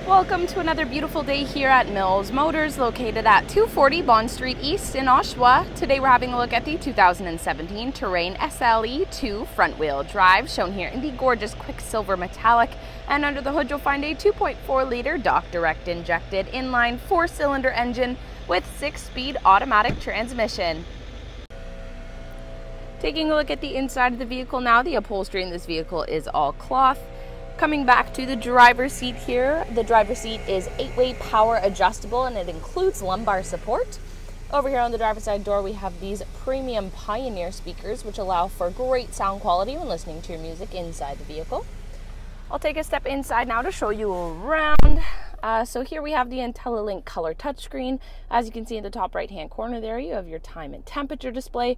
Welcome to another beautiful day here at Mills Motors, located at 240 Bond Street East in Oshawa. Today we're having a look at the 2017 Terrain SLE-2 front-wheel drive, shown here in the gorgeous Quicksilver metallic. And under the hood you'll find a 2.4-liter direct injected inline 4-cylinder engine with 6-speed automatic transmission. Taking a look at the inside of the vehicle now, the upholstery in this vehicle is all cloth. Coming back to the driver's seat here, the driver's seat is 8-way power adjustable and it includes lumbar support. Over here on the driver's side door we have these premium Pioneer speakers which allow for great sound quality when listening to your music inside the vehicle. I'll take a step inside now to show you around. So here we have the IntelliLink color touchscreen. As you can see in the top right hand corner there, you have your time and temperature display.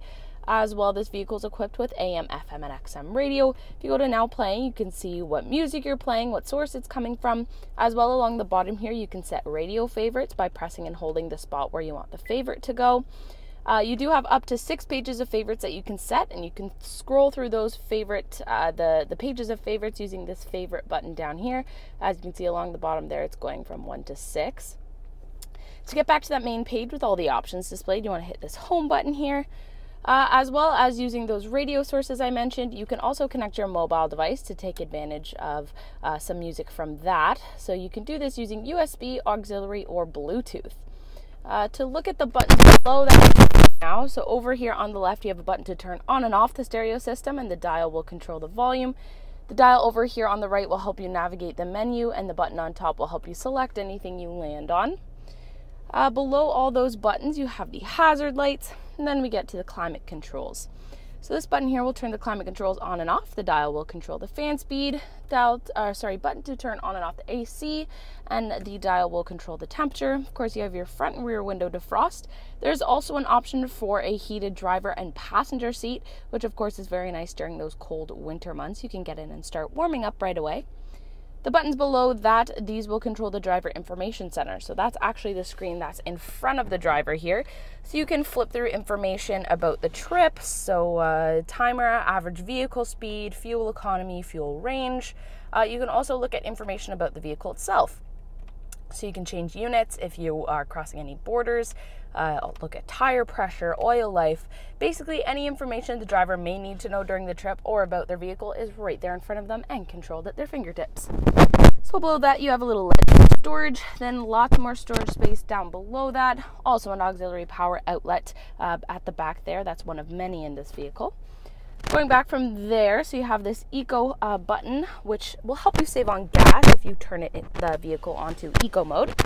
As well, this vehicle is equipped with AM, FM, and XM radio. If you go to now playing, you can see what music you're playing, what source it's coming from. As well, along the bottom here, you can set radio favorites by pressing and holding the spot where you want the favorite to go. You do have up to 6 pages of favorites that you can set, and you can scroll through those the pages of favorites using this favorite button down here. As you can see along the bottom there, it's going from 1 to 6. To get back to that main page with all the options displayed, you want to hit this home button here. As well as using those radio sources I mentioned, you can also connect your mobile device to take advantage of some music from that. So you can do this using USB, auxiliary, or Bluetooth. To look at the buttons below that now, so over here on the left you have a button to turn on and off the stereo system, and the dial will control the volume. The dial over here on the right will help you navigate the menu, and the button on top will help you select anything you land on. Below all those buttons you have the hazard lights, and then we get to the climate controls. So this button here will turn the climate controls on and off. The dial will control the fan speed. Button to turn on and off the AC, and the dial will control the temperature. Of course, you have your front and rear window defrost. There's also an option for a heated driver and passenger seat, which of course is very nice during those cold winter months. You can get in and start warming up right away. The buttons below that, these will control the driver information center. So that's actually the screen that's in front of the driver here. So you can flip through information about the trip, so timer, average vehicle speed, fuel economy, fuel range. You can also look at information about the vehicle itself. So you can change units if you are crossing any borders, look at tire pressure, oil life. Basically any information the driver may need to know during the trip or about their vehicle is right there in front of them and controlled at their fingertips. So below that you have a little ledge of storage, then lots more storage space down below that. Also an auxiliary power outlet at the back there. That's one of many in this vehicle. Going back from there, so you have this eco button, which will help you save on gas if you turn the vehicle onto eco mode.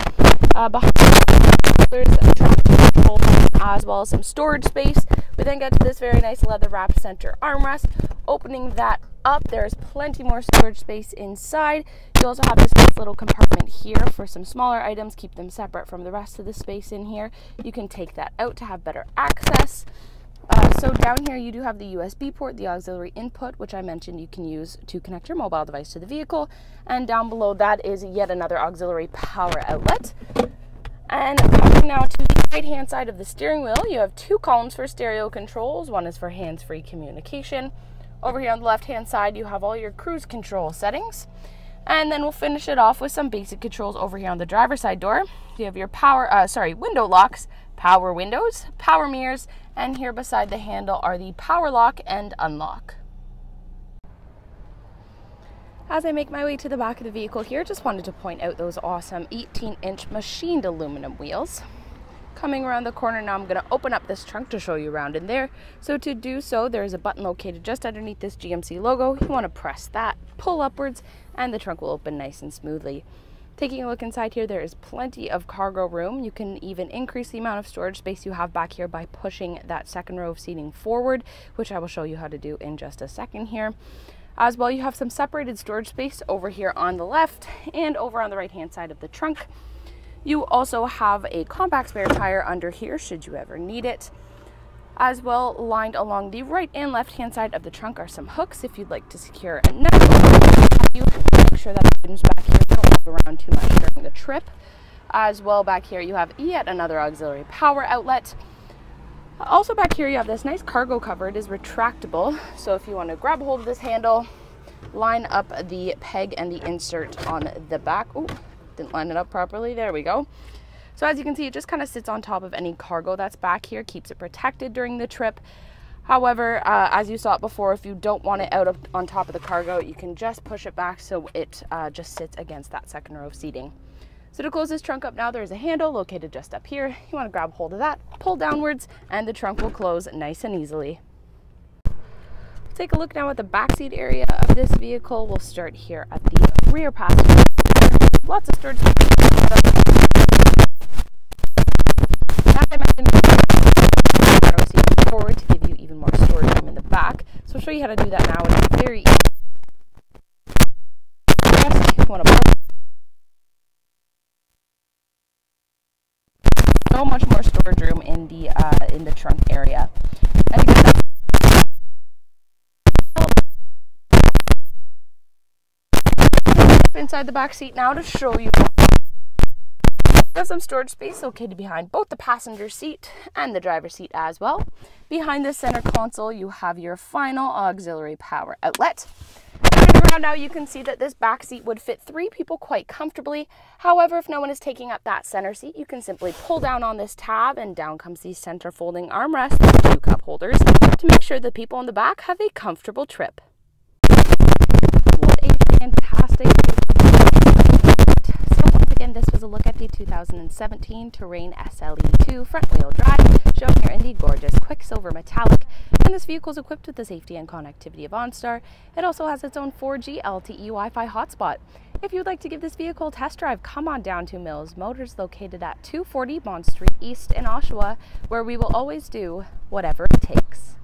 Behind there's a traction control as well as some storage space. We then get to this very nice leather wrapped center armrest. Opening that up, there's plenty more storage space inside. You also have this nice little compartment here for some smaller items, keep them separate from the rest of the space in here. You can take that out to have better access. So down here you do have the USB port, the auxiliary input, which I mentioned you can use to connect your mobile device to the vehicle. And down below that is yet another auxiliary power outlet. And coming now to the right hand side of the steering wheel, you have 2 columns for stereo controls. One is for hands-free communication. Over here on the left hand side you have all your cruise control settings. And then we'll finish it off with some basic controls over here on the driver's side door. You have your window locks, power windows, power mirrors, and here beside the handle are the power lock and unlock. As I make my way to the back of the vehicle here, just wanted to point out those awesome 18-inch machined aluminum wheels. Coming around the corner now, I'm going to open up this trunk to show you around in there. So to do so, there is a button located just underneath this GMC logo. You want to press that, pull upwards, and the trunk will open nice and smoothly. Taking a look inside here, there is plenty of cargo room. You can even increase the amount of storage space you have back here by pushing that second row of seating forward, which I will show you how to do in just a second here. As well, you have some separated storage space over here on the left and over on the right hand side of the trunk. You also have a compact spare tire under here should you ever need it. As well, lined along the right and left hand side of the trunk are some hooks if you'd like to secure a neck. You make sure that items back here don't move around too much during the trip. As well, back here you have yet another auxiliary power outlet. Also back here you have this nice cargo cover. It is retractable, so if you want to grab a hold of this handle, line up the peg and the insert on the back. Ooh, Didn't line it up properly. There we go. So as you can see, it just kind of sits on top of any cargo that's back here, keeps it protected during the trip. However, as you saw it before, if you don't want it out on top of the cargo, you can just push it back so it just sits against that second row of seating. So to close this trunk up now, there's a handle located just up here. You want to grab hold of that, pull downwards, and the trunk will close nice and easily. Take a look now at the backseat area of this vehicle. We'll start here at the rear passenger. Lots of storage. Now I mentioned seat forward to give you even more storage room in the back. So I'll show you how to do that now. It's very easy. You want to pull. So much more storage room in the trunk area. And to get that inside the back seat now to show you. There's some storage space located behind both the passenger seat and the driver's seat as well. Behind the center console, you have your final auxiliary power outlet. Turning around now, you can see that this back seat would fit 3 people quite comfortably. However, if no one is taking up that center seat, you can simply pull down on this tab and down comes the center folding armrest with 2 cup holders to make sure the people in the back have a comfortable trip. What a fantastic again, this was a look at the 2017 Terrain SLE-2 front-wheel drive, shown here in the gorgeous Quicksilver metallic. And this vehicle is equipped with the safety and connectivity of OnStar. It also has its own 4G LTE Wi-Fi hotspot. If you'd like to give this vehicle a test drive, come on down to Mills Motors, located at 240 Bond Street East in Oshawa, where we will always do whatever it takes.